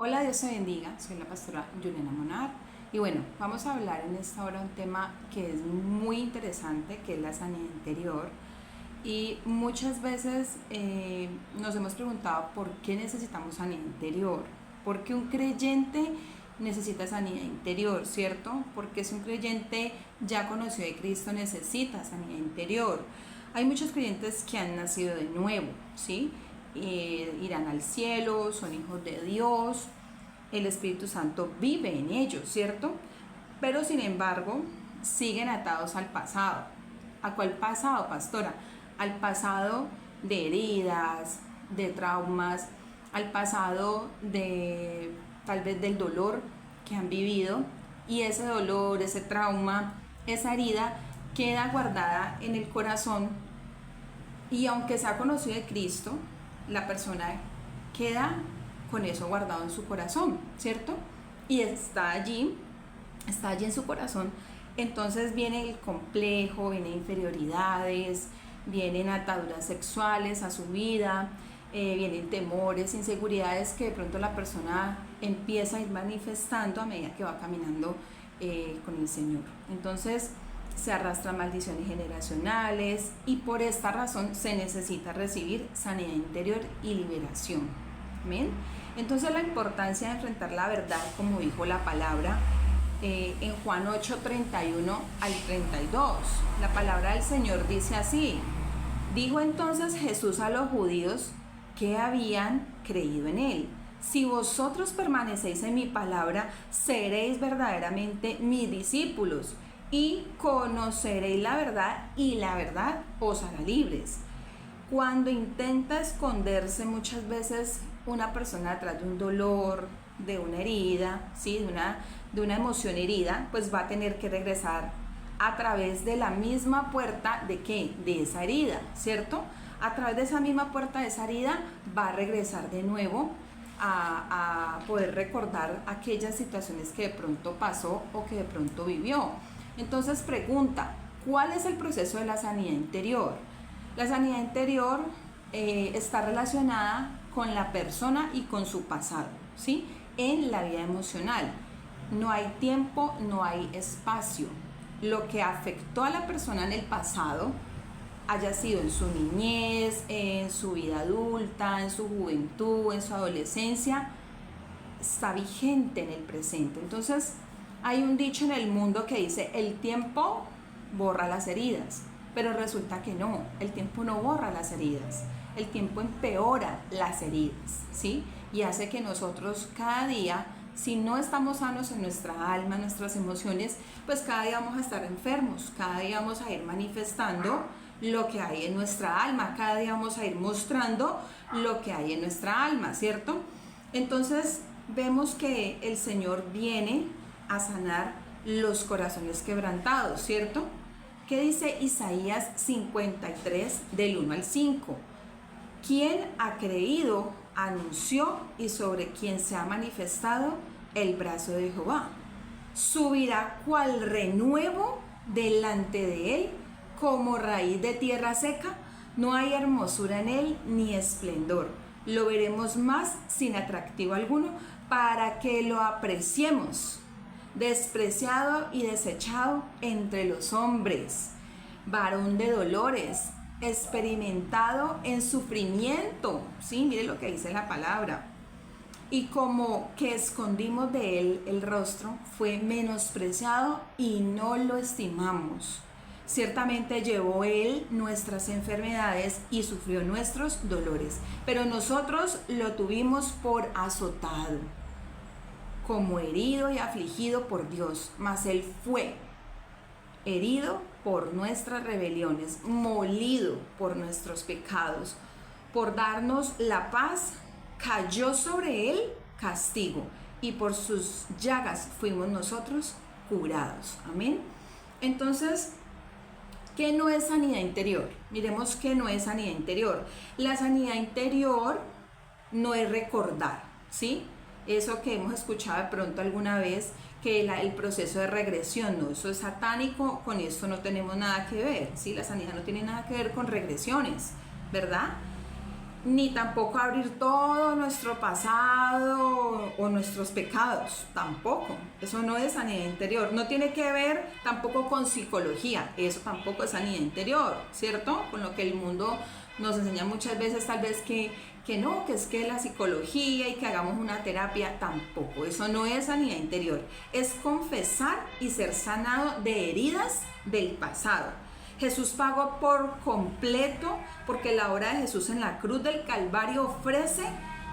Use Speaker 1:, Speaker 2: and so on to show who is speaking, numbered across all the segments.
Speaker 1: Hola, Dios te bendiga, soy la pastora Juliana Monar y bueno, vamos a hablar en esta hora un tema que es muy interesante, que es la sanidad interior. Y muchas veces nos hemos preguntado por qué necesitamos sanidad interior, por qué un creyente necesita sanidad interior, ¿cierto? Porque si un creyente ya conocido de Cristo necesita sanidad interior. Hay muchos creyentes que han nacido de nuevo, ¿sí? Irán al cielo, son hijos de Dios, el Espíritu Santo vive en ellos, ¿cierto? Pero sin embargo, siguen atados al pasado. ¿A cuál pasado, pastora? Al pasado de heridas, de traumas, al pasado de tal vez del dolor que han vivido, y ese dolor, ese trauma, esa herida queda guardada en el corazón, y aunque se ha conocido de Cristo, la persona queda con eso guardado en su corazón, ¿cierto? Y está allí en su corazón. Entonces viene el complejo, vienen inferioridades, vienen ataduras sexuales a su vida, vienen temores, inseguridades que de pronto la persona empieza a ir manifestando a medida que va caminando con el Señor. Entonces se arrastran maldiciones generacionales y por esta razón se necesita recibir sanidad interior y liberación. ¿Amén? Entonces la importancia de enfrentar la verdad, como dijo la palabra en Juan 8, 31 al 32. La palabra del Señor dice así: dijo entonces Jesús a los judíos que habían creído en él: si vosotros permanecéis en mi palabra, seréis verdaderamente mis discípulos y conoceréis la verdad, y la verdad os hará libres. Cuando intenta esconderse muchas veces una persona detrás de un dolor, de una herida, ¿sí? de una emoción herida, pues va a tener que regresar a través de la misma puerta de ¿qué? De esa herida, ¿cierto? A través de esa misma puerta de esa herida va a regresar de nuevo a poder recordar aquellas situaciones que de pronto pasó o que de pronto vivió. Entonces pregunta, ¿cuál es el proceso de la sanidad interior? La sanidad interior está relacionada con la persona y con su pasado, ¿sí? En la vida emocional. No hay tiempo, no hay espacio. Lo que afectó a la persona en el pasado, haya sido en su niñez, en su vida adulta, en su juventud, en su adolescencia, está vigente en el presente. Entonces, hay un dicho en el mundo que dice: el tiempo borra las heridas. Pero resulta que no, el tiempo no borra las heridas, el tiempo empeora las heridas, ¿sí? Y hace que nosotros cada día, si no estamos sanos en nuestra alma, en nuestras emociones, pues cada día vamos a estar enfermos, cada día vamos a ir manifestando lo que hay en nuestra alma, cada día vamos a ir mostrando lo que hay en nuestra alma, ¿cierto? Entonces vemos que el Señor viene a sanar los corazones quebrantados, ¿cierto? ¿Qué dice Isaías 53 del 1 al 5? ¿Quién ha creído, anunció, y sobre quien se ha manifestado el brazo de Jehová? Subirá cual renuevo delante de él, como raíz de tierra seca. No hay hermosura en él ni esplendor. Lo veremos más sin atractivo alguno, para que lo apreciemos. Despreciado y desechado entre los hombres, varón de dolores, experimentado en sufrimiento. Sí, mire lo que dice la palabra. Y como que escondimos de él el rostro, fue menospreciado y no lo estimamos. Ciertamente llevó él nuestras enfermedades y sufrió nuestros dolores, pero nosotros lo tuvimos por azotado, como herido y afligido por Dios, mas él fue herido por nuestras rebeliones, molido por nuestros pecados. Por darnos la paz, cayó sobre él castigo, y por sus llagas fuimos nosotros curados. Amén. Entonces, ¿qué no es sanidad interior? Miremos qué no es sanidad interior. La sanidad interior no es recordar, ¿sí? Eso que hemos escuchado de pronto alguna vez, que el proceso de regresión, no, eso es satánico, con esto no tenemos nada que ver, ¿sí? La sanidad no tiene nada que ver con regresiones, ¿verdad? Ni tampoco abrir todo nuestro pasado o nuestros pecados, tampoco. Eso no es sanidad interior. No tiene que ver tampoco con psicología, eso tampoco es sanidad interior, ¿cierto? Con lo que el mundo nos enseña muchas veces, tal vez que no, que es que la psicología y que hagamos una terapia, tampoco. Eso no es sanidad interior. Es confesar y ser sanado de heridas del pasado. Jesús pagó por completo, porque la obra de Jesús en la cruz del Calvario ofrece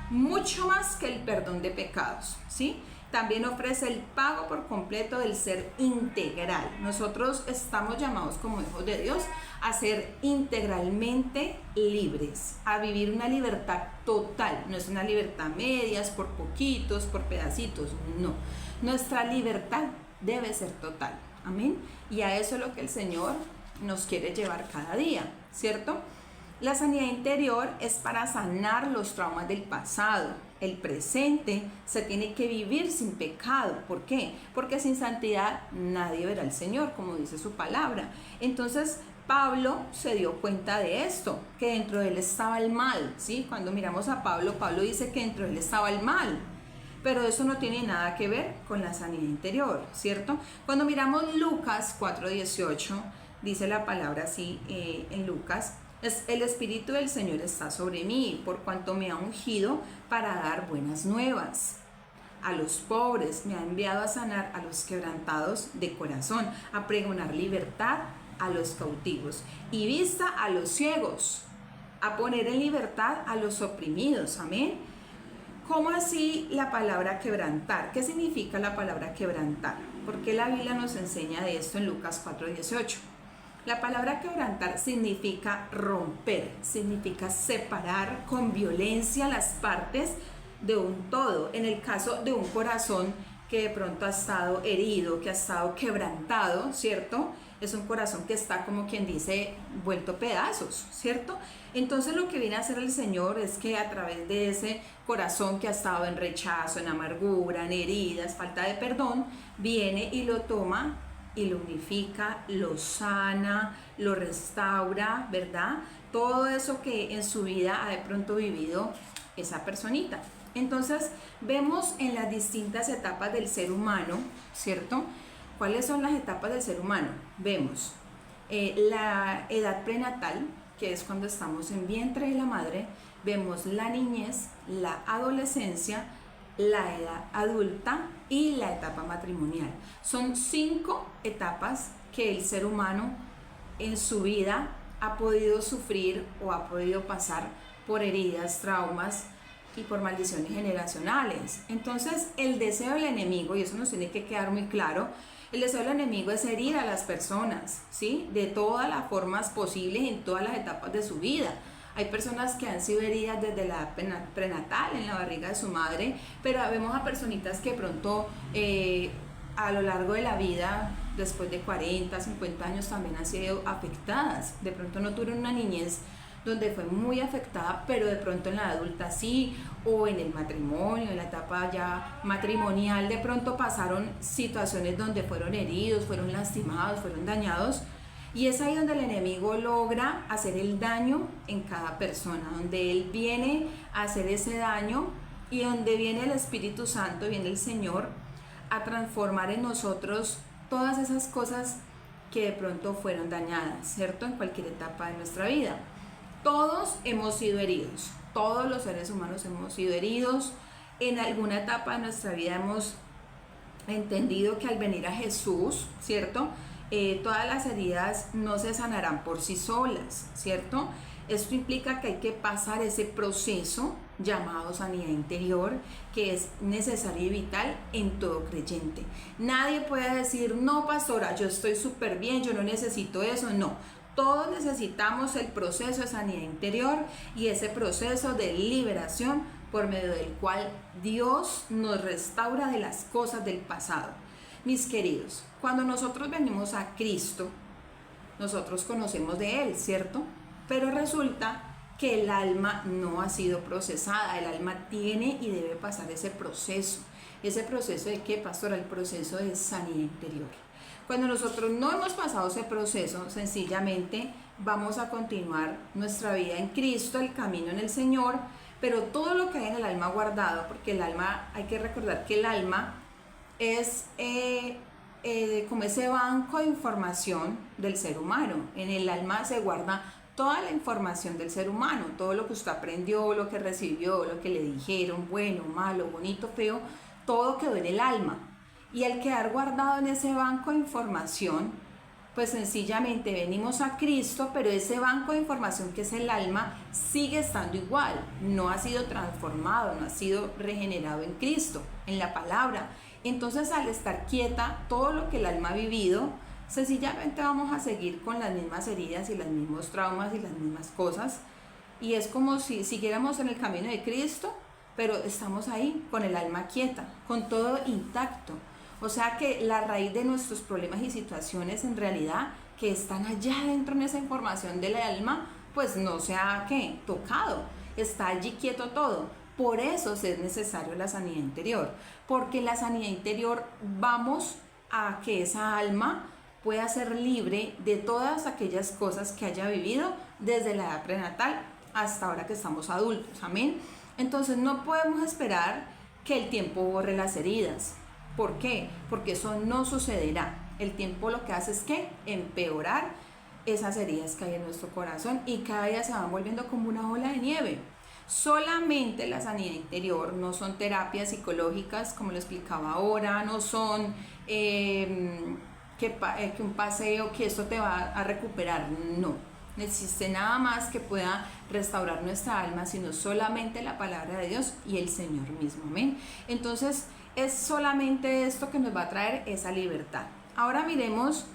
Speaker 1: mucho más que el perdón de pecados, ¿sí? También ofrece el pago por completo del ser integral. Nosotros estamos llamados como hijos de Dios a ser integralmente libres, a vivir una libertad total. No es una libertad medias, por poquitos, por pedacitos, no. Nuestra libertad debe ser total, amén. Y a eso es lo que el Señor nos quiere llevar cada día, ¿cierto? La sanidad interior es para sanar los traumas del pasado. El presente se tiene que vivir sin pecado. ¿Por qué? Porque sin santidad nadie verá al Señor, como dice su palabra. Entonces Pablo se dio cuenta de esto, que dentro de él estaba el mal, ¿sí? Cuando miramos a Pablo, Pablo dice que dentro de él estaba el mal. Pero eso no tiene nada que ver con la sanidad interior, ¿cierto? Cuando miramos Lucas 4:18, dice la palabra así en Lucas: el Espíritu del Señor está sobre mí, por cuanto me ha ungido para dar buenas nuevas a los pobres, me ha enviado a sanar a los quebrantados de corazón, a pregonar libertad a los cautivos y vista a los ciegos, a poner en libertad a los oprimidos. Amén. ¿Cómo así la palabra quebrantar? ¿Qué significa la palabra quebrantar? ¿Por qué la Biblia nos enseña de esto en Lucas 4:18? La palabra quebrantar significa romper, significa separar con violencia las partes de un todo. En el caso de un corazón que de pronto ha estado herido, que ha estado quebrantado, ¿cierto? Es un corazón que está, como quien dice, vuelto pedazos, ¿cierto? Entonces lo que viene a hacer el Señor es que a través de ese corazón que ha estado en rechazo, en amargura, en heridas, falta de perdón, viene y lo toma y lo unifica, lo sana, lo restaura, ¿verdad? Todo eso que en su vida ha de pronto vivido esa personita. Entonces vemos en las distintas etapas del ser humano, ¿cierto? ¿Cuáles son las etapas del ser humano? Vemos la edad prenatal, que es cuando estamos en vientre de la madre. Vemos la niñez, la adolescencia, la edad adulta y la etapa matrimonial. Son 5 etapas que el ser humano en su vida ha podido sufrir o ha podido pasar por heridas, traumas y por maldiciones generacionales. Entonces el deseo del enemigo, y eso nos tiene que quedar muy claro, el deseo del enemigo es herir a las personas, ¿sí? De todas las formas posibles en todas las etapas de su vida. Hay personas que han sido heridas desde la prenatal, en la barriga de su madre, pero vemos a personitas que pronto a lo largo de la vida, después de 40, 50 años, también han sido afectadas. De pronto no tuvieron una niñez donde fue muy afectada, pero de pronto en la adulta sí, o en el matrimonio, en la etapa ya matrimonial, de pronto pasaron situaciones donde fueron heridos, fueron lastimados, fueron dañados. Y es ahí donde el enemigo logra hacer el daño en cada persona, donde él viene a hacer ese daño y donde viene el Espíritu Santo, viene el Señor a transformar en nosotros todas esas cosas que de pronto fueron dañadas, ¿cierto? En cualquier etapa de nuestra vida. Todos hemos sido heridos, todos los seres humanos hemos sido heridos. En alguna etapa de nuestra vida hemos entendido que al venir a Jesús, ¿cierto? Todas las heridas no se sanarán por sí solas, ¿cierto? Esto implica que hay que pasar ese proceso llamado sanidad interior, que es necesario y vital en todo creyente. Nadie puede decir, no, pastora, yo estoy súper bien, yo no necesito eso. No, todos necesitamos el proceso de sanidad interior y ese proceso de liberación por medio del cual Dios nos restaura de las cosas del pasado. Mis queridos, cuando nosotros venimos a Cristo, nosotros conocemos de Él, ¿cierto? Pero resulta que el alma no ha sido procesada, el alma tiene y debe pasar ese proceso. ¿Ese proceso de qué, pastora? El proceso de sanidad interior. Cuando nosotros no hemos pasado ese proceso, sencillamente vamos a continuar nuestra vida en Cristo, el camino en el Señor, pero todo lo que hay en el alma guardado, porque el alma, hay que recordar que el alma es como ese banco de información del ser humano. En el alma se guarda toda la información del ser humano, todo lo que usted aprendió, lo que recibió, lo que le dijeron, bueno, malo, bonito, feo, todo quedó en el alma. Y al quedar guardado en ese banco de información, pues sencillamente venimos a Cristo, pero ese banco de información que es el alma sigue estando igual, no ha sido transformado, no ha sido regenerado en Cristo, en la palabra. Entonces, al estar quieta, todo lo que el alma ha vivido, sencillamente vamos a seguir con las mismas heridas y los mismos traumas y las mismas cosas. Y es como si siguiéramos en el camino de Cristo, pero estamos ahí con el alma quieta, con todo intacto. O sea que la raíz de nuestros problemas y situaciones en realidad que están allá dentro en esa información del alma, pues no se ha tocado, está allí quieto todo. Por eso es necesario la sanidad interior, porque la sanidad interior vamos a que esa alma pueda ser libre de todas aquellas cosas que haya vivido desde la edad prenatal hasta ahora que estamos adultos, amén. Entonces no podemos esperar que el tiempo borre las heridas. ¿Por qué? Porque eso no sucederá. El tiempo lo que hace es que empeorar esas heridas que hay en nuestro corazón y cada día se van volviendo como una ola de nieve. Solamente la sanidad interior, no son terapias psicológicas como lo explicaba ahora, no son que un paseo, que esto te va a recuperar, no. No existe nada más que pueda restaurar nuestra alma, sino solamente la palabra de Dios y el Señor mismo, amén. Entonces es solamente esto que nos va a traer esa libertad. Ahora miremos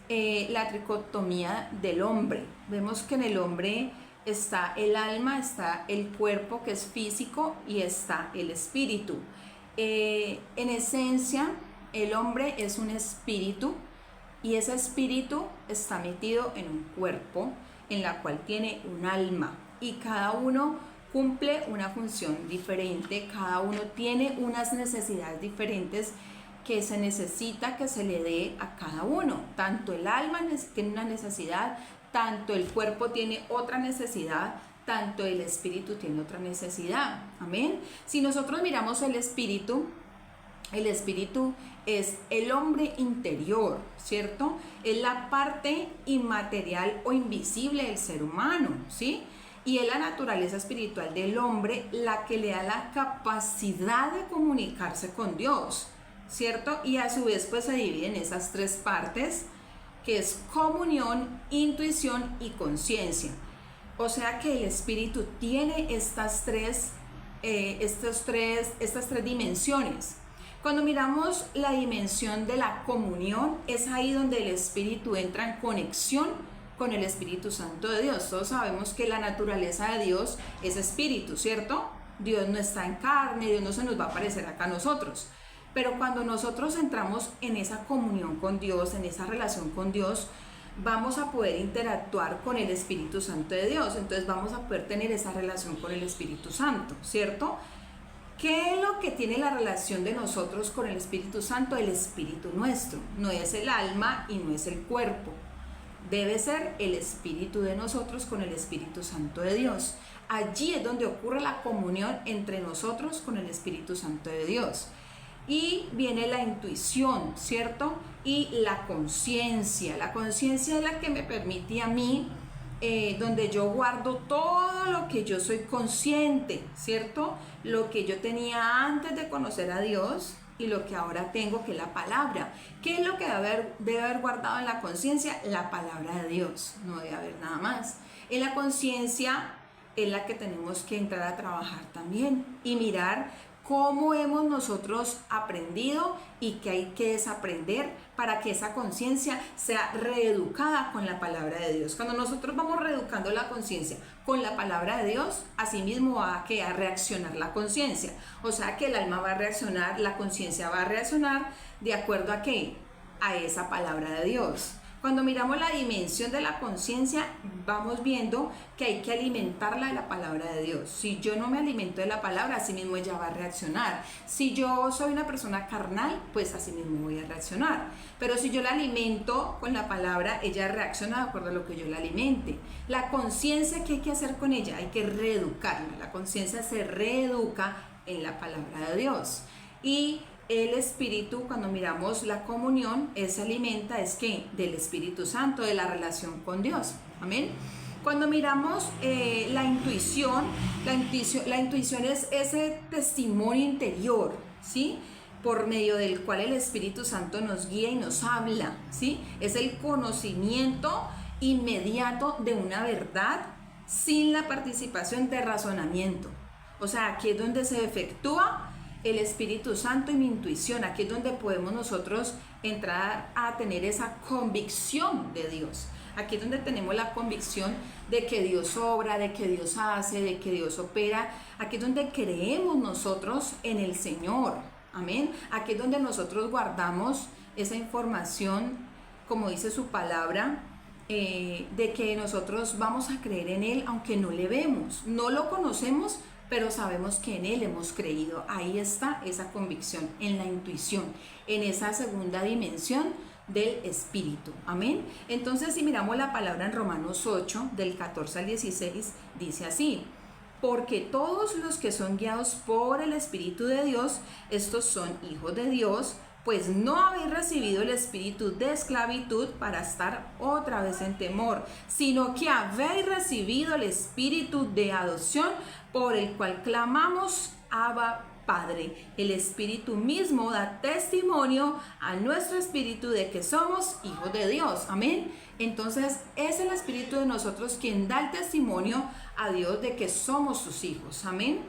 Speaker 1: la tricotomía del hombre. Vemos que en el hombre está el alma, está el cuerpo que es físico y está el espíritu. En esencia, el hombre es un espíritu y ese espíritu está metido en un cuerpo en la cual tiene un alma y cada uno cumple una función diferente, cada uno tiene unas necesidades diferentes que se necesita que se le dé a cada uno. Tanto el alma tiene una necesidad, tanto el cuerpo tiene otra necesidad, tanto el espíritu tiene otra necesidad. Amén. Si nosotros miramos el espíritu es el hombre interior, ¿cierto? Es la parte inmaterial o invisible del ser humano, ¿sí? Y es la naturaleza espiritual del hombre la que le da la capacidad de comunicarse con Dios, ¿cierto? Y a su vez pues se divide en esas tres partes, que es comunión, intuición y conciencia. O sea que el espíritu tiene estas tres dimensiones. Cuando miramos la dimensión de la comunión, es ahí donde el espíritu entra en conexión con el Espíritu Santo de Dios. Todos sabemos que la naturaleza de Dios es espíritu, ¿cierto? Dios no está en carne, Dios no se nos va a aparecer acá a nosotros. Pero cuando nosotros entramos en esa comunión con Dios, en esa relación con Dios, vamos a poder interactuar con el Espíritu Santo de Dios. Entonces vamos a poder tener esa relación con el Espíritu Santo, ¿cierto? ¿Qué es lo que tiene la relación de nosotros con el Espíritu Santo? El Espíritu nuestro. No es el alma y no es el cuerpo. Debe ser el Espíritu de nosotros con el Espíritu Santo de Dios. Allí es donde ocurre la comunión entre nosotros con el Espíritu Santo de Dios. Y viene la intuición, ¿cierto? Y la conciencia. La conciencia es la que me permite a mí, donde yo guardo todo lo que yo soy consciente, ¿cierto? Lo que yo tenía antes de conocer a Dios y lo que ahora tengo, que es la palabra. ¿Qué es lo que debe haber guardado en la conciencia? La palabra de Dios, no debe haber nada más. En la conciencia es la que tenemos que entrar a trabajar también y mirar cómo hemos nosotros aprendido y qué hay que desaprender para que esa conciencia sea reeducada con la palabra de Dios. Cuando nosotros vamos reeducando la conciencia con la palabra de Dios, asimismo va a reaccionar la conciencia. O sea que el alma va a reaccionar, la conciencia va a reaccionar de acuerdo a qué, a esa palabra de Dios. Cuando miramos la dimensión de la conciencia, vamos viendo que hay que alimentarla de la palabra de Dios. Si yo no me alimento de la palabra, así mismo ella va a reaccionar. Si yo soy una persona carnal, pues así mismo voy a reaccionar. Pero si yo la alimento con la palabra, ella reacciona de acuerdo a lo que yo la alimente. La conciencia, ¿qué hay que hacer con ella? Hay que reeducarla. La conciencia se reeduca en la palabra de Dios. Y el Espíritu, cuando miramos la comunión, se alimenta, es que del Espíritu Santo, de la relación con Dios. Amén. Cuando miramos la intuición es ese testimonio interior, ¿sí? Por medio del cual el Espíritu Santo nos guía y nos habla, ¿sí? Es el conocimiento inmediato de una verdad sin la participación de razonamiento. O sea, aquí es donde se efectúa el Espíritu Santo y mi intuición. Aquí es donde podemos nosotros entrar a tener esa convicción de Dios. Aquí es donde tenemos la convicción de que Dios obra, de que Dios hace, de que Dios opera. Aquí es donde creemos nosotros en el Señor. Amén. Aquí es donde nosotros guardamos esa información, como dice su palabra, de que nosotros vamos a creer en Él aunque no le vemos. No lo conocemos, pero sabemos que en Él hemos creído. Ahí está esa convicción, en la intuición, en esa segunda dimensión del Espíritu. Amén. Entonces, si miramos la palabra en Romanos 8, del 14 al 16, dice así: porque todos los que son guiados por el Espíritu de Dios, estos son hijos de Dios, pues no habéis recibido el espíritu de esclavitud para estar otra vez en temor, sino que habéis recibido el espíritu de adopción, por el cual clamamos, Abba, Padre. El Espíritu mismo da testimonio a nuestro espíritu de que somos hijos de Dios. Amén. Entonces es el Espíritu de nosotros quien da el testimonio a Dios de que somos sus hijos. Amén.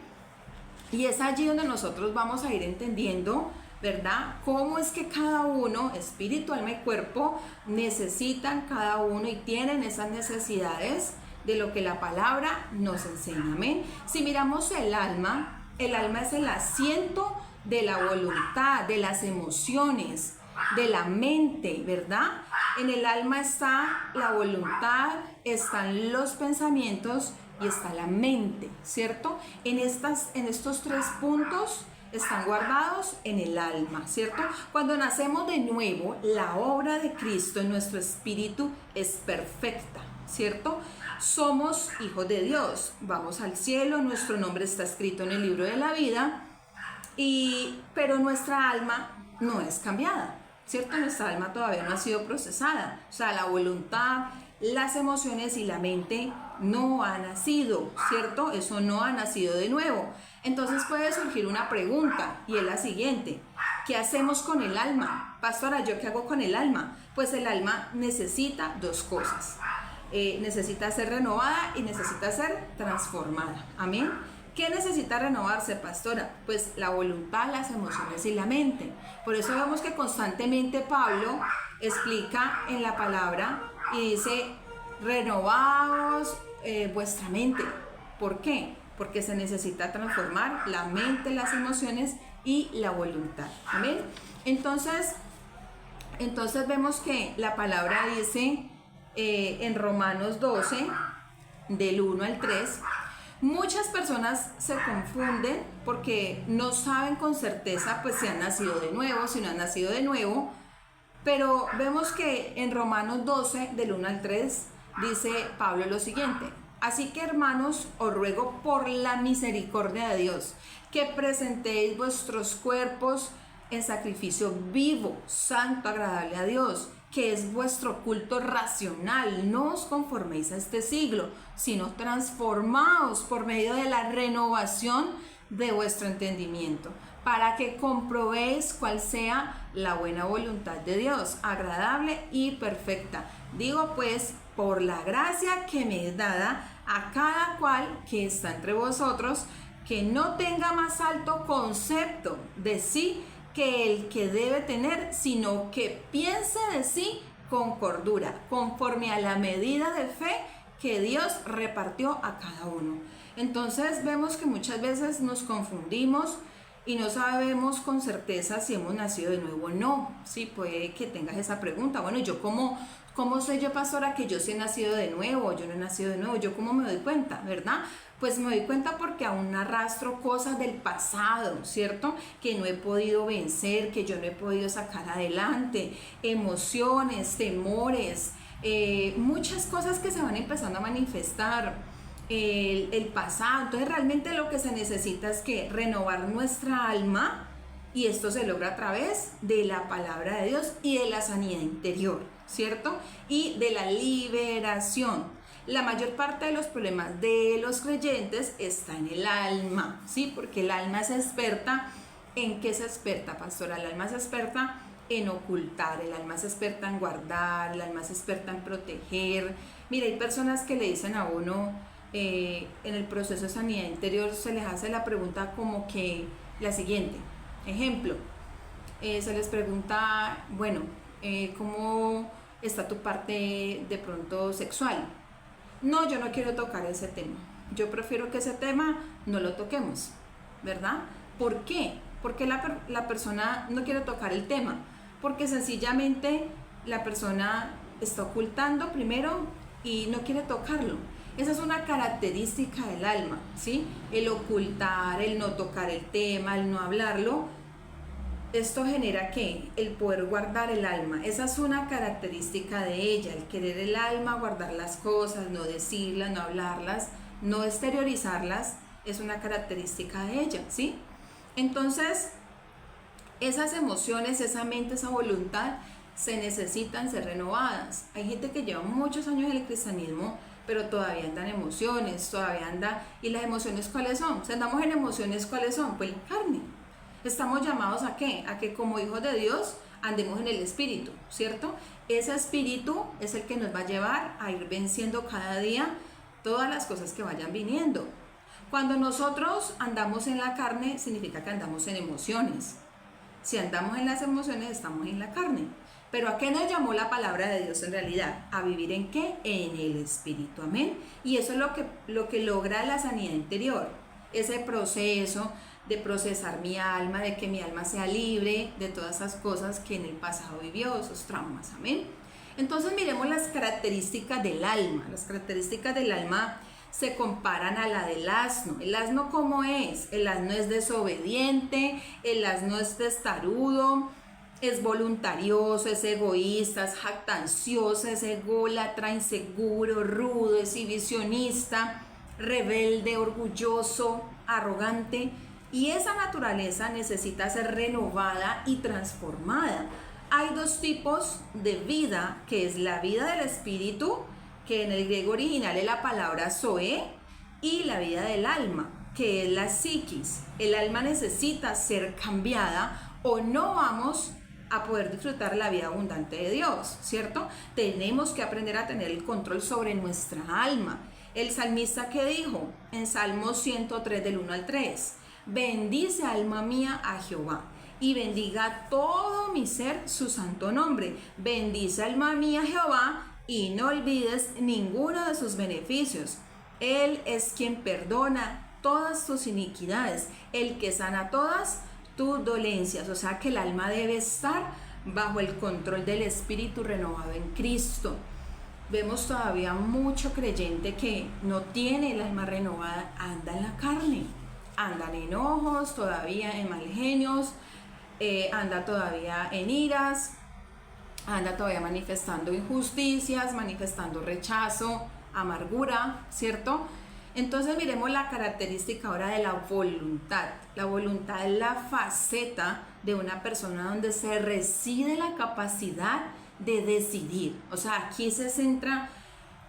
Speaker 1: Y es allí donde nosotros vamos a ir entendiendo, ¿verdad?, cómo es que cada uno, espíritu, alma y cuerpo, necesitan cada uno y tienen esas necesidades de lo que la palabra nos enseña. Amén. Si miramos el alma es el asiento de la voluntad, de las emociones, de la mente, ¿verdad? En el alma está la voluntad, están los pensamientos y está la mente, ¿cierto? En estos tres puntos están guardados en el alma, ¿cierto? Cuando nacemos de nuevo, la obra de Cristo en nuestro espíritu es perfecta, ¿cierto? Somos hijos de Dios, vamos al cielo, nuestro nombre está escrito en el libro de la vida, pero nuestra alma no es cambiada, ¿cierto? Nuestra alma todavía no ha sido procesada, o sea, la voluntad, las emociones y la mente no han nacido, ¿cierto? Eso no ha nacido de nuevo. Entonces puede surgir una pregunta y es la siguiente: ¿qué hacemos con el alma? Pastora, ¿yo qué hago con el alma? Pues el alma necesita dos cosas. Necesita ser renovada y necesita ser transformada. Amén. ¿Qué necesita renovarse, pastora? Pues la voluntad, las emociones y la mente. Por eso vemos que constantemente Pablo explica en la palabra y dice: renovaos vuestra mente. ¿Por qué? Porque se necesita transformar la mente, las emociones y la voluntad. Amén. Entonces vemos que la palabra dice en Romanos 12, del 1 al 3, muchas personas se confunden porque no saben con certeza pues si han nacido de nuevo, si no han nacido de nuevo, pero vemos que en Romanos 12, del 1 al 3, dice Pablo lo siguiente: así que, hermanos, os ruego por la misericordia de Dios que presentéis vuestros cuerpos en sacrificio vivo, santo, agradable a Dios, que es vuestro culto racional. No os conforméis a este siglo, sino transformaos por medio de la renovación de vuestro entendimiento, para que comprobéis cuál sea la buena voluntad de Dios, agradable y perfecta. Digo pues, por la gracia que me es dada a cada cual que está entre vosotros, que no tenga más alto concepto de sí que el que debe tener, sino que piense de sí con cordura, conforme a la medida de fe que Dios repartió a cada uno. Entonces vemos que muchas veces nos confundimos y no sabemos con certeza si hemos nacido de nuevo o no. Sí, puede que tengas esa pregunta: bueno, ¿yo cómo ¿Cómo soy yo, pastora, que yo sí he nacido de nuevo? Yo no he nacido de nuevo. ¿Yo cómo me doy cuenta, verdad? Pues me doy cuenta porque aún arrastro cosas del pasado, ¿cierto? Que no he podido vencer, que yo no he podido sacar adelante, emociones, temores, muchas cosas que se van empezando a manifestar, el pasado. Entonces realmente lo que se necesita es que renovar nuestra alma, y esto se logra a través de la palabra de Dios y de la sanidad interior, ¿cierto? Y de la liberación. La mayor parte de los problemas de los creyentes está en el alma, ¿sí? Porque el alma es experta. ¿En qué es experta, pastora? El alma es experta en ocultar, el alma es experta en guardar, el alma es experta en proteger. Mira, hay personas que le dicen a uno, en el proceso de sanidad interior se les hace la pregunta como que la siguiente. Ejemplo, se les pregunta, bueno, ¿cómo está tu parte de pronto sexual? No, yo no quiero tocar ese tema. Yo prefiero que ese tema no lo toquemos, ¿verdad? ¿Por qué? Porque la persona no quiere tocar el tema. Porque sencillamente la persona está ocultando primero y no quiere tocarlo. Esa es una característica del alma, ¿sí? El ocultar, el no tocar el tema, el no hablarlo. Esto genera ¿qué? El poder guardar el alma. Esa es una característica de ella, el querer el alma, guardar las cosas, no decirlas, no hablarlas, no exteriorizarlas, es una característica de ella, ¿sí? Entonces, esas emociones, esa mente, esa voluntad se necesitan ser renovadas. Hay gente que lleva muchos años en el cristianismo, pero todavía andan emociones, todavía anda. ¿Y las emociones cuáles son? Si andamos en emociones, ¿cuáles son? Pues la carne. Estamos llamados ¿a qué? A que como hijos de Dios andemos en el espíritu, ¿cierto? Ese espíritu es el que nos va a llevar a ir venciendo cada día todas las cosas que vayan viniendo. Cuando nosotros andamos en la carne, significa que andamos en emociones. Si andamos en las emociones, estamos en la carne. Pero ¿a qué nos llamó la palabra de Dios en realidad? ¿A vivir en qué? En el espíritu, amén. Y eso es lo que logra la sanidad interior, ese proceso de procesar mi alma, de que mi alma sea libre de todas esas cosas que en el pasado vivió, esos traumas, amén. Entonces miremos las características del alma. Las características del alma se comparan a la del asno. ¿El asno cómo es? El asno es desobediente, el asno es testarudo, es voluntarioso, es egoísta, es jactancioso, es ególatra, inseguro, rudo, exhibicionista, rebelde, orgulloso, arrogante. Y esa naturaleza necesita ser renovada y transformada. Hay dos tipos de vida, que es la vida del espíritu, que en el griego original es la palabra zoe, y la vida del alma, que es la psiquis. El alma necesita ser cambiada o no vamos a poder disfrutar la vida abundante de Dios, ¿cierto? Tenemos que aprender a tener el control sobre nuestra alma. El salmista, ¿qué dijo? En Salmo 103 del 1 al 3. Bendice, alma mía, a Jehová, y bendiga todo mi ser su santo nombre. Bendice, alma mía, a Jehová, y no olvides ninguno de sus beneficios. Él es quien perdona todas tus iniquidades, el que sana todas tus dolencias. O sea que el alma debe estar bajo el control del espíritu renovado en Cristo. Vemos todavía mucho creyente que no tiene el alma renovada, anda en la carne. Andan en enojos, todavía en mal genios, anda todavía en iras, anda todavía manifestando injusticias, manifestando rechazo, amargura, ¿cierto? Entonces miremos la característica ahora de la voluntad. La voluntad es la faceta de una persona donde se reside la capacidad de decidir. O sea, aquí se centra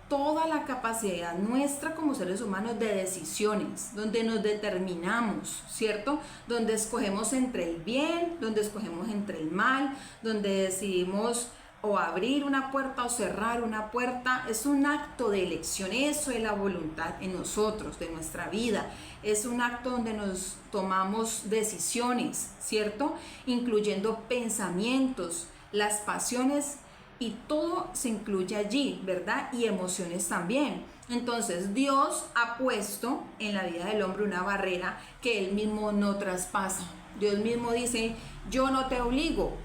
Speaker 1: toda la capacidad nuestra como seres humanos de decisiones, donde nos determinamos, ¿cierto? Donde escogemos entre el bien, donde escogemos entre el mal, donde decidimos o abrir una puerta o cerrar una puerta. Es un acto de elección, eso es la voluntad en nosotros, de nuestra vida. Es un acto donde nos tomamos decisiones, ¿cierto? Incluyendo pensamientos, las pasiones, y todo se incluye allí, ¿verdad? Y emociones también. Entonces Dios ha puesto en la vida del hombre una barrera que él mismo no traspasa. Dios mismo dice, yo no te obligo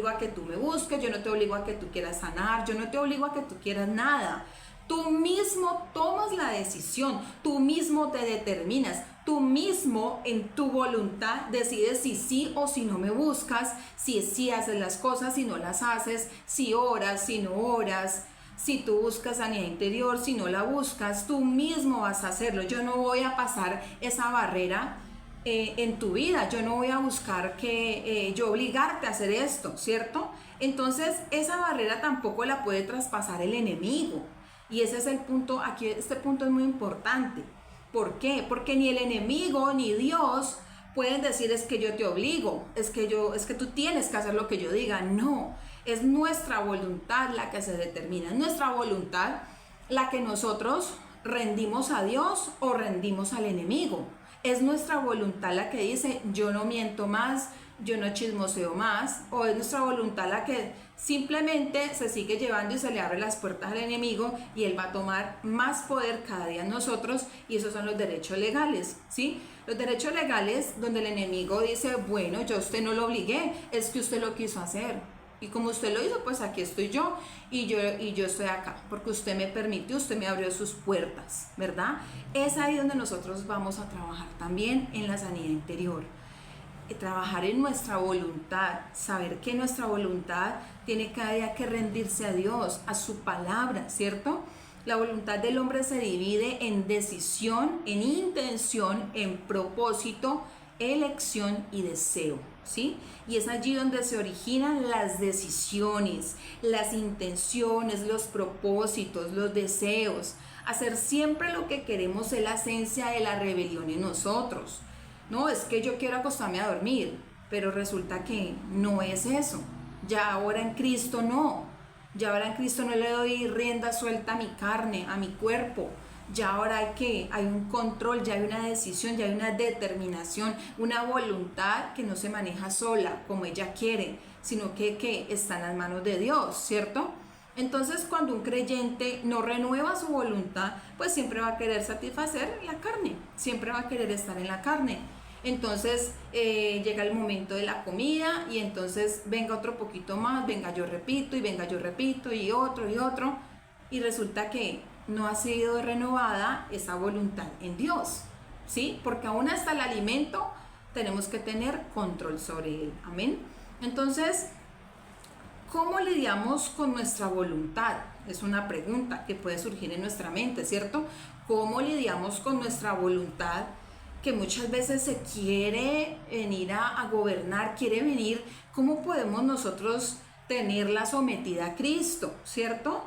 Speaker 1: a que tú me busques, yo no te obligo a que tú quieras sanar, yo no te obligo a que tú quieras nada. Tú mismo tomas la decisión, tú mismo te determinas, tú mismo en tu voluntad decides si sí o si no me buscas, si sí haces las cosas, si no las haces, si oras, si no oras, si tú buscas sanidad interior, si no la buscas, tú mismo vas a hacerlo. Yo no voy a pasar esa barrera en tu vida, yo no voy a buscar que yo obligarte a hacer esto, ¿cierto? Entonces esa barrera tampoco la puede traspasar el enemigo. Y ese es el punto, aquí este punto es muy importante. ¿Por qué? Porque ni el enemigo ni Dios pueden decir es que yo te obligo, es que tú tienes que hacer lo que yo diga. No, es nuestra voluntad la que se determina, es nuestra voluntad la que nosotros rendimos a Dios o rendimos al enemigo. Es nuestra voluntad la que dice yo no miento más, yo no chismoseo más, o es nuestra voluntad la que simplemente se sigue llevando y se le abre las puertas al enemigo y él va a tomar más poder cada día en nosotros, y esos son los derechos legales, ¿sí? Los derechos legales donde el enemigo dice, bueno, yo a usted no lo obligué, es que usted lo quiso hacer. Y como usted lo hizo, pues aquí estoy yo y yo estoy acá, porque usted me permitió, usted me abrió sus puertas, ¿verdad? Es ahí donde nosotros vamos a trabajar también en la sanidad interior. Trabajar en nuestra voluntad, saber que nuestra voluntad tiene cada día que rendirse a Dios, a su palabra, ¿cierto? La voluntad del hombre se divide en decisión, en intención, en propósito, elección y deseo, ¿sí? Y es allí donde se originan las decisiones, las intenciones, los propósitos, los deseos. Hacer siempre lo que queremos es la esencia de la rebelión en nosotros. No, es que yo quiero acostarme a dormir, pero resulta que no es eso. Ya ahora en Cristo no. Ya ahora en Cristo no le doy rienda suelta a mi carne, a mi cuerpo. Ya ahora hay un control, ya hay una decisión, ya hay una determinación, una voluntad que no se maneja sola como ella quiere, sino que está en las manos de Dios, ¿cierto? Entonces, cuando un creyente no renueva su voluntad, pues siempre va a querer satisfacer la carne, siempre va a querer estar en la carne. Entonces llega el momento de la comida y entonces venga otro poquito más, venga yo repito y venga yo repito y otro, y resulta que no ha sido renovada esa voluntad en Dios, ¿sí? Porque aún hasta el alimento tenemos que tener control sobre él, amén. Entonces, ¿cómo lidiamos con nuestra voluntad? Es una pregunta que puede surgir en nuestra mente, ¿cierto? ¿Cómo lidiamos con nuestra voluntad que muchas veces se quiere venir a gobernar, quiere venir? ¿Cómo podemos nosotros tenerla sometida a Cristo, ¿cierto?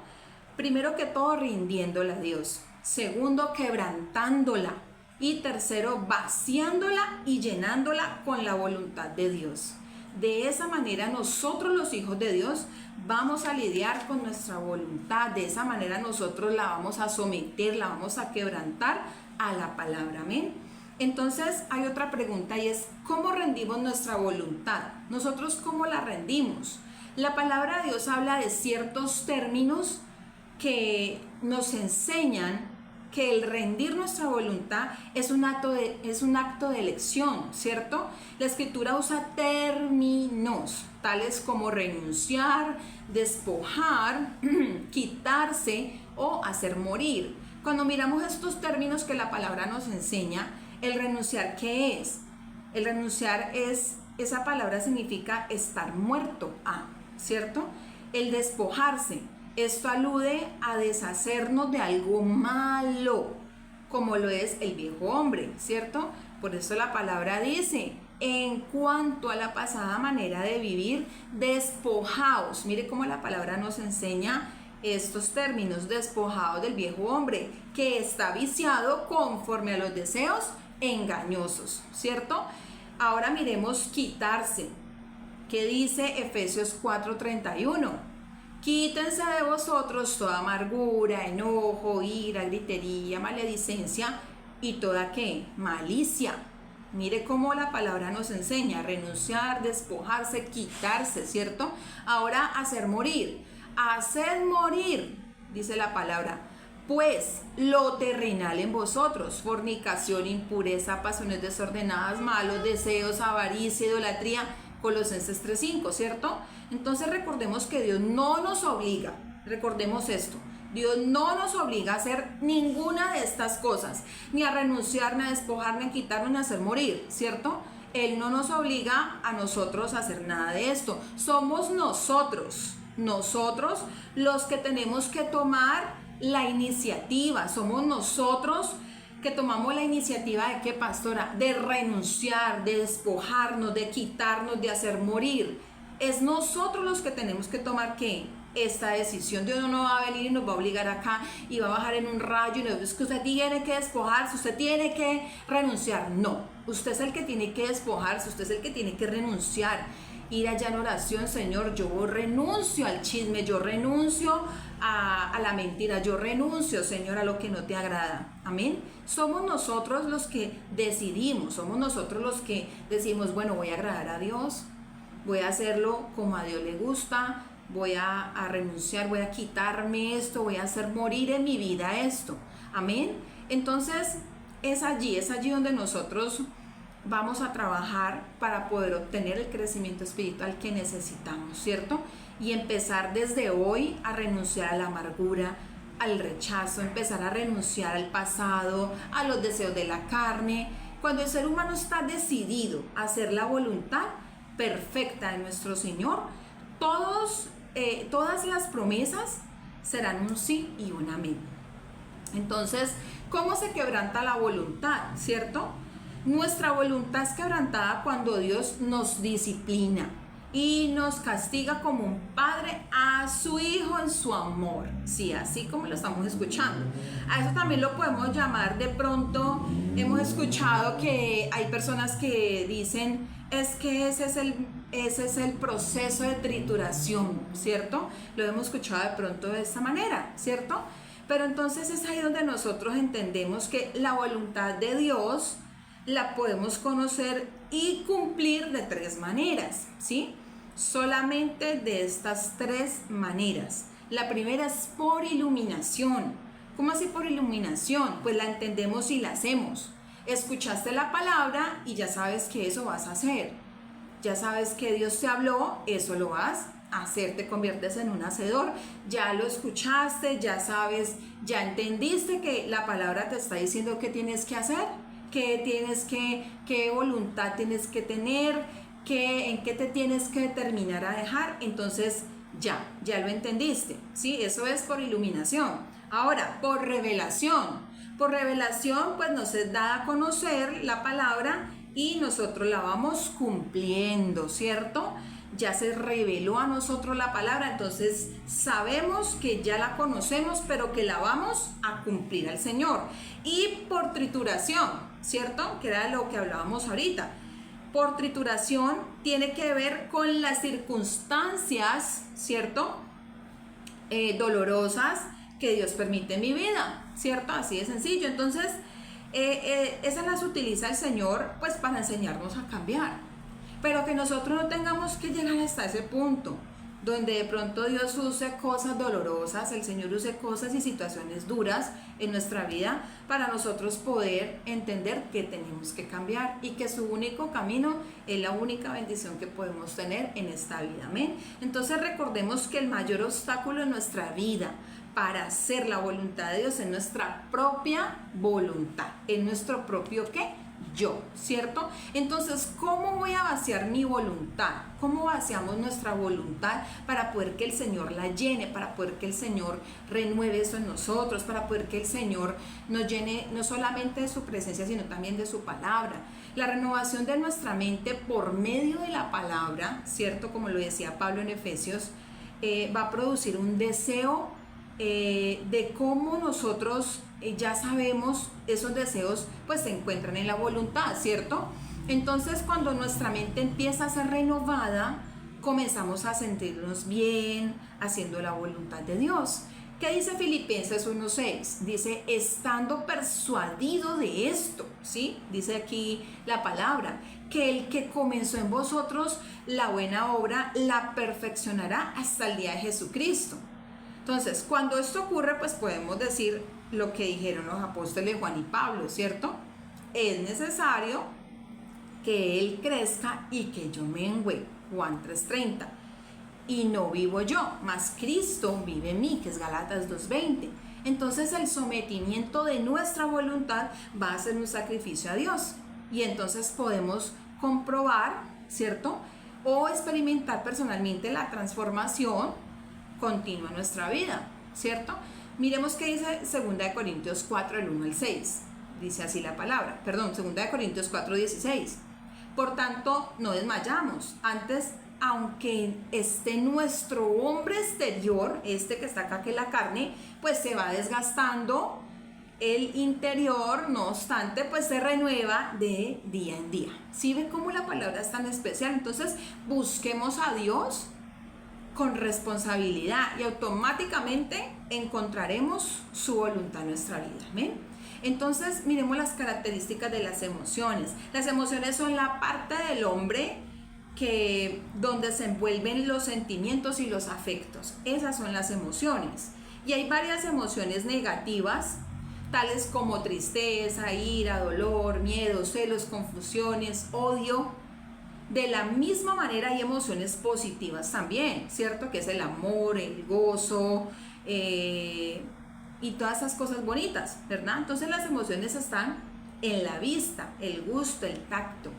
Speaker 1: Primero que todo, rindiéndola a Dios. Segundo, quebrantándola. Y tercero, vaciándola y llenándola con la voluntad de Dios. De esa manera nosotros, los hijos de Dios, vamos a lidiar con nuestra voluntad. De esa manera nosotros la vamos a someter, la vamos a quebrantar a la palabra. Amén. Entonces hay otra pregunta y es, ¿cómo rendimos nuestra voluntad? ¿Nosotros cómo la rendimos? La palabra de Dios habla de ciertos términos que nos enseñan que el rendir nuestra voluntad es un acto de elección, ¿cierto? La escritura usa términos tales como renunciar, despojar, quitarse o hacer morir. Cuando miramos estos términos que la palabra nos enseña, el renunciar, ¿qué es? El renunciar esa palabra significa estar muerto a, ¿cierto? El despojarse. Esto alude a deshacernos de algo malo, como lo es el viejo hombre, ¿cierto? Por eso la palabra dice, en cuanto a la pasada manera de vivir, despojaos. Mire cómo la palabra nos enseña estos términos, despojados del viejo hombre, que está viciado conforme a los deseos engañosos, ¿cierto? Ahora miremos quitarse, que dice Efesios 4:31. Quítense de vosotros toda amargura, enojo, ira, gritería, maledicencia y toda ¿qué? Malicia. Mire cómo la palabra nos enseña, renunciar, despojarse, quitarse, ¿cierto? Ahora hacer morir, dice la palabra, pues lo terrenal en vosotros, fornicación, impureza, pasiones desordenadas, malos deseos, avaricia, idolatría, Colosenses 3:5, ¿cierto? Entonces recordemos que Dios no nos obliga, recordemos esto, Dios no nos obliga a hacer ninguna de estas cosas, ni a renunciar, ni a despojar, ni a quitarnos, ni a hacer morir, ¿cierto? Él no nos obliga a nosotros a hacer nada de esto. Somos nosotros los que tenemos que tomar la iniciativa. Somos nosotros que tomamos la iniciativa de, ¿qué, pastora? De renunciar, de despojarnos, de quitarnos, de hacer morir. Es nosotros los que tenemos que tomar, ¿qué? Esta decisión. Dios no va a venir y nos va a obligar acá y va a bajar en un rayo y nos dice que usted tiene que despojarse, usted tiene que renunciar. No, usted es el que tiene que despojarse, usted es el que tiene que renunciar. Ir allá en oración, Señor, yo renuncio al chisme, yo renuncio a la mentira, yo renuncio, Señor, a lo que no te agrada. Amén. Somos nosotros los que decidimos, somos nosotros los que decimos, bueno, voy a agradar a Dios, voy a hacerlo como a Dios le gusta, voy a renunciar, voy a quitarme esto, voy a hacer morir en mi vida esto. Amén. Entonces es allí donde nosotros vamos a trabajar para poder obtener el crecimiento espiritual que necesitamos, ¿cierto? Y empezar desde hoy a renunciar a la amargura, al rechazo, empezar a renunciar al pasado, a los deseos de la carne. Cuando el ser humano está decidido a hacer la voluntad perfecta de nuestro Señor, todas las promesas serán un sí y un amén. Entonces, ¿cómo se quebranta la voluntad? ¿Cierto? Nuestra voluntad es quebrantada cuando Dios nos disciplina y nos castiga como un padre a su hijo en su amor. Sí, así como lo estamos escuchando. A eso también lo podemos llamar, de pronto hemos escuchado que hay personas que dicen, es que ese es el proceso de trituración, ¿cierto? Lo hemos escuchado de pronto de esta manera, ¿cierto? Pero entonces es ahí donde nosotros entendemos que la voluntad de Dios la podemos conocer y cumplir de 3 maneras, ¿sí? Solamente de estas 3 maneras. La primera es por iluminación. ¿Cómo así por iluminación? Pues la entendemos y la hacemos. Escuchaste la palabra y ya sabes que eso vas a hacer. Ya sabes que Dios te habló, eso lo vas a hacer, te conviertes en un hacedor. Ya lo escuchaste, ya sabes, ya entendiste que la palabra te está diciendo qué tienes que hacer, qué voluntad tienes que tener, en qué te tienes que determinar a dejar. Entonces ya lo entendiste, ¿sí? Eso es por iluminación. Ahora, por revelación, pues nos es dada a conocer la palabra y nosotros la vamos cumpliendo, ¿cierto? Ya se reveló a nosotros la palabra, entonces sabemos que ya la conocemos, pero que la vamos a cumplir al Señor. Y por trituración, ¿cierto? Que era lo que hablábamos ahorita. Por trituración tiene que ver con las circunstancias, ¿cierto? Dolorosas que Dios permite en mi vida, ¿cierto? Así de sencillo. Entonces, esas las utiliza el Señor pues para enseñarnos a cambiar. Pero que nosotros no tengamos que llegar hasta ese punto donde de pronto Dios use cosas dolorosas, el Señor use cosas y situaciones duras en nuestra vida para nosotros poder entender que tenemos que cambiar y que su único camino es la única bendición que podemos tener en esta vida. Amén. Entonces recordemos que el mayor obstáculo en nuestra vida para hacer la voluntad de Dios es nuestra propia voluntad, en nuestro propio ¿qué? Yo, ¿cierto? Entonces, ¿cómo voy a vaciar mi voluntad? ¿Cómo vaciamos nuestra voluntad para poder que el Señor la llene, para poder que el Señor renueve eso en nosotros, para poder que el Señor nos llene no solamente de su presencia, sino también de su palabra? La renovación de nuestra mente por medio de la palabra, ¿cierto? Como lo decía Pablo en Efesios, va a producir un deseo de cómo nosotros ya sabemos esos deseos pues se encuentran en la voluntad, ¿cierto? Entonces cuando nuestra mente empieza a ser renovada, comenzamos a sentirnos bien haciendo la voluntad de Dios. ¿Qué dice Filipenses 1:6? Dice, estando persuadido de esto, ¿sí? Dice aquí la palabra, que el que comenzó en vosotros la buena obra la perfeccionará hasta el día de Jesucristo. Entonces, cuando esto ocurre, pues podemos decir lo que dijeron los apóstoles Juan y Pablo, ¿cierto? Es necesario que Él crezca y que yo mengüe, Juan 3:30. Y no vivo yo, mas Cristo vive en mí, que es Gálatas 2:20. Entonces el sometimiento de nuestra voluntad va a ser un sacrificio a Dios. Y entonces podemos comprobar, ¿cierto? O experimentar personalmente la transformación continua en nuestra vida, ¿cierto? Miremos qué dice 2 Corintios 4, el 1 al 6. Dice así la palabra, 2 Corintios 4:16. Por tanto, no desmayamos. Antes, aunque esté nuestro hombre exterior, este que está acá, que es la carne, pues se va desgastando, el interior, no obstante, pues se renueva de día en día. ¿Sí ven cómo la palabra es tan especial? Entonces, busquemos a Dios con responsabilidad y automáticamente encontraremos su voluntad en nuestra vida. ¿Ven? Entonces, miremos las características de las emociones. Las emociones son la parte del hombre donde se envuelven los sentimientos y los afectos. Esas son las emociones. Y hay varias emociones negativas, tales como tristeza, ira, dolor, miedo, celos, confusiones, odio. De la misma manera hay emociones positivas también, ¿cierto? Que es el amor, el gozo, y todas esas cosas bonitas, ¿verdad? Entonces las emociones están en la vista, el gusto, el tacto,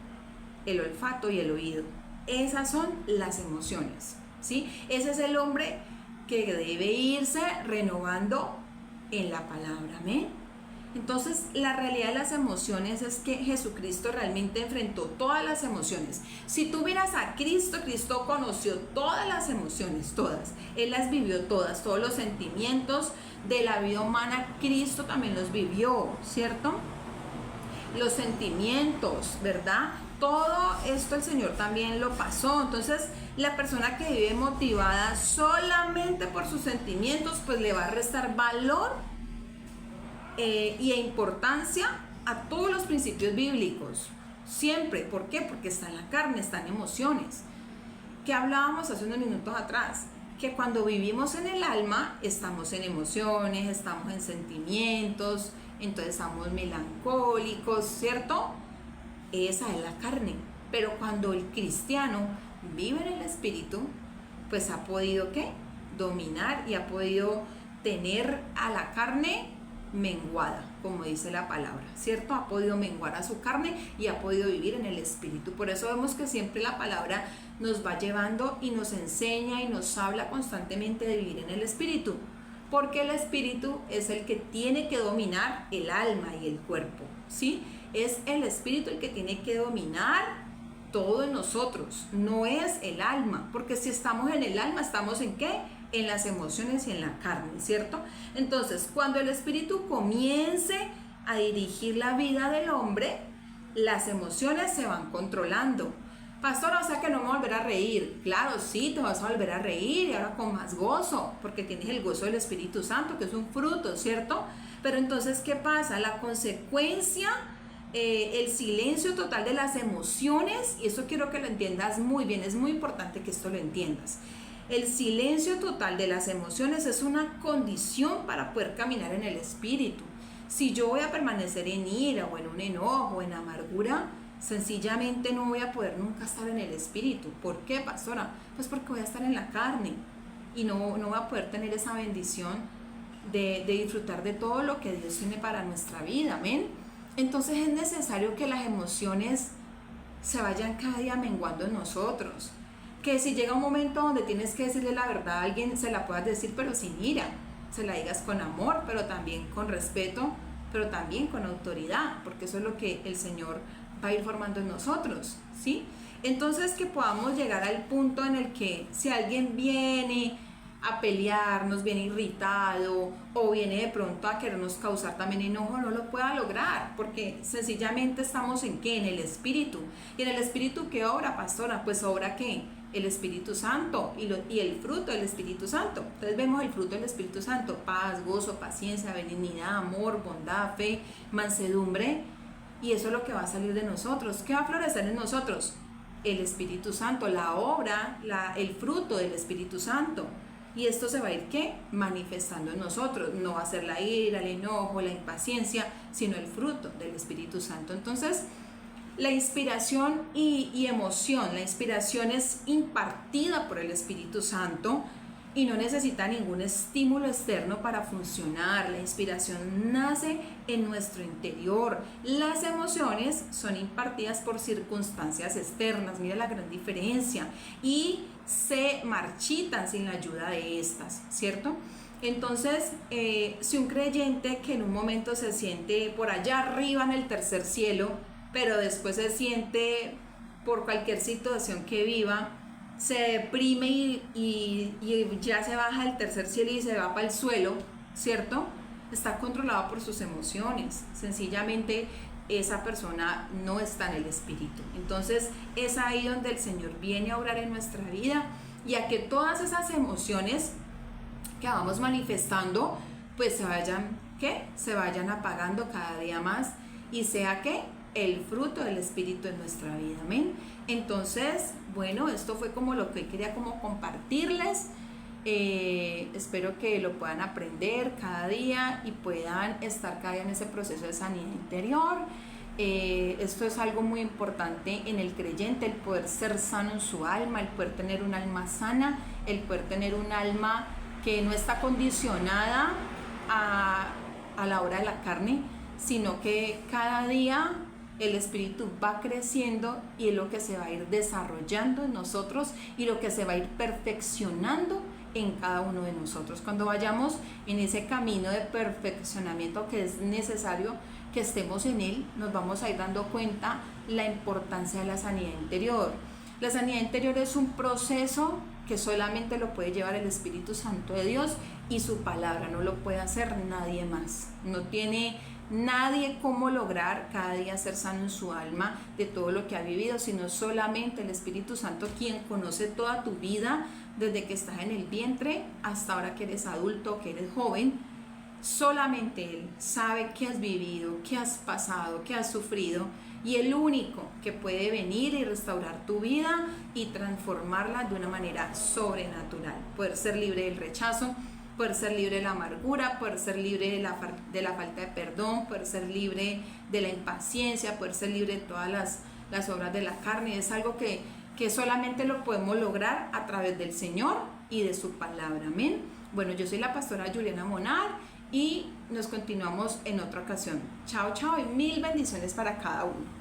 Speaker 1: el olfato y el oído. Esas son las emociones, ¿sí? Ese es el hombre que debe irse renovando en la palabra, ¿amén? Entonces, la realidad de las emociones es que Jesucristo realmente enfrentó todas las emociones. Si tú miras a Cristo, Cristo conoció todas las emociones, todas. Él las vivió todas, todos los sentimientos de la vida humana, Cristo también los vivió, ¿cierto? Los sentimientos, ¿verdad? Todo esto el Señor también lo pasó. Entonces, la persona que vive motivada solamente por sus sentimientos, pues le va a restar valor y importancia a todos los principios bíblicos. Siempre. ¿Por qué? Porque está en la carne, están emociones. Que hablábamos hace unos minutos atrás, que cuando vivimos en el alma, estamos en emociones, estamos en sentimientos, entonces estamos melancólicos, ¿cierto? Esa es la carne. Pero cuando el cristiano vive en el espíritu, pues ha podido, ¿qué? Dominar y ha podido tener a la carne menguada, como dice la palabra, ¿cierto? Ha podido menguar a su carne y ha podido vivir en el espíritu. Por eso vemos que siempre la palabra nos va llevando y nos enseña y nos habla constantemente de vivir en el espíritu, porque el espíritu es el que tiene que dominar el alma y el cuerpo, ¿sí? Es el espíritu el que tiene que dominar todo en nosotros, no es el alma, porque si estamos en el alma, ¿estamos en qué? En las emociones y en la carne, ¿cierto? Entonces, cuando el espíritu comience a dirigir la vida del hombre, las emociones se van controlando. Pastora, o sea que no me voy a volver a reír. Claro, sí, te vas a volver a reír y ahora con más gozo, porque tienes el gozo del Espíritu Santo, que es un fruto, ¿cierto? Pero entonces, ¿qué pasa? La consecuencia, el silencio total de las emociones, y eso quiero que lo entiendas muy bien, es muy importante que esto lo entiendas. El silencio total de las emociones es una condición para poder caminar en el espíritu. Si yo voy a permanecer en ira o en un enojo o en amargura, sencillamente no voy a poder nunca estar en el espíritu. ¿Por qué, pastora? Pues porque voy a estar en la carne y no voy a poder tener esa bendición de disfrutar de todo lo que Dios tiene para nuestra vida. Amén. Entonces es necesario que las emociones se vayan cada día menguando en nosotros. Que si llega un momento donde tienes que decirle la verdad a alguien, se la puedas decir, pero sin ira. Se la digas con amor, pero también con respeto, pero también con autoridad, porque eso es lo que el Señor va a ir formando en nosotros, ¿sí? Entonces, que podamos llegar al punto en el que si alguien viene a pelearnos, viene irritado o viene de pronto a querernos causar también enojo, no lo pueda lograr, porque sencillamente estamos en ¿qué? En el espíritu. ¿Y en el espíritu qué obra, pastora? Pues obra ¿qué? El Espíritu Santo y el fruto del Espíritu Santo. Entonces vemos el fruto del Espíritu Santo: paz, gozo, paciencia, benignidad, amor, bondad, fe, mansedumbre. Y eso es lo que va a salir de nosotros. ¿Qué va a florecer en nosotros? El Espíritu Santo, la obra, el fruto del Espíritu Santo. Y esto se va a ir, ¿qué? Manifestando en nosotros. No va a ser la ira, el enojo, la impaciencia, sino el fruto del Espíritu Santo. Entonces, la inspiración y emoción, la inspiración es impartida por el Espíritu Santo y no necesita ningún estímulo externo para funcionar. La inspiración nace en nuestro interior. Las emociones son impartidas por circunstancias externas, mira la gran diferencia, y se marchitan sin la ayuda de estas, ¿cierto? Entonces, si un creyente que en un momento se siente por allá arriba en el tercer cielo, pero después se siente por cualquier situación que viva, se deprime y ya se baja del tercer cielo y se va para el suelo, ¿cierto? Está controlado por sus emociones. Sencillamente esa persona no está en el Espíritu. Entonces es ahí donde el Señor viene a obrar en nuestra vida y a que todas esas emociones que vamos manifestando pues se vayan apagando cada día más y sea que el fruto del Espíritu en nuestra vida, amén. Entonces, bueno, esto fue como lo que quería como compartirles. Espero que lo puedan aprender cada día y puedan estar cada día en ese proceso de sanidad interior. Esto es algo muy importante en el creyente, el poder ser sano en su alma, el poder tener un alma sana, el poder tener un alma que no está condicionada a la obra de la carne, sino que cada día el Espíritu va creciendo y es lo que se va a ir desarrollando en nosotros y lo que se va a ir perfeccionando en cada uno de nosotros. Cuando vayamos en ese camino de perfeccionamiento que es necesario que estemos en él, nos vamos a ir dando cuenta la importancia de la sanidad interior. La sanidad interior es un proceso que solamente lo puede llevar el Espíritu Santo de Dios y su palabra, no lo puede hacer nadie más. No tiene nadie cómo lograr cada día ser sano en su alma de todo lo que ha vivido, sino solamente el Espíritu Santo, quien conoce toda tu vida desde que estás en el vientre hasta ahora que eres adulto, que eres joven. Solamente Él sabe qué has vivido, qué has pasado, qué has sufrido, y el único que puede venir y restaurar tu vida y transformarla de una manera sobrenatural, poder ser libre del rechazo, poder ser libre de la amargura, poder ser libre de la falta de perdón, poder ser libre de la impaciencia, poder ser libre de todas las obras de la carne. Es algo que solamente lo podemos lograr a través del Señor y de su palabra, amén. Bueno, yo soy la pastora Juliana Monar y nos continuamos en otra ocasión. Chao, chao y mil bendiciones para cada uno.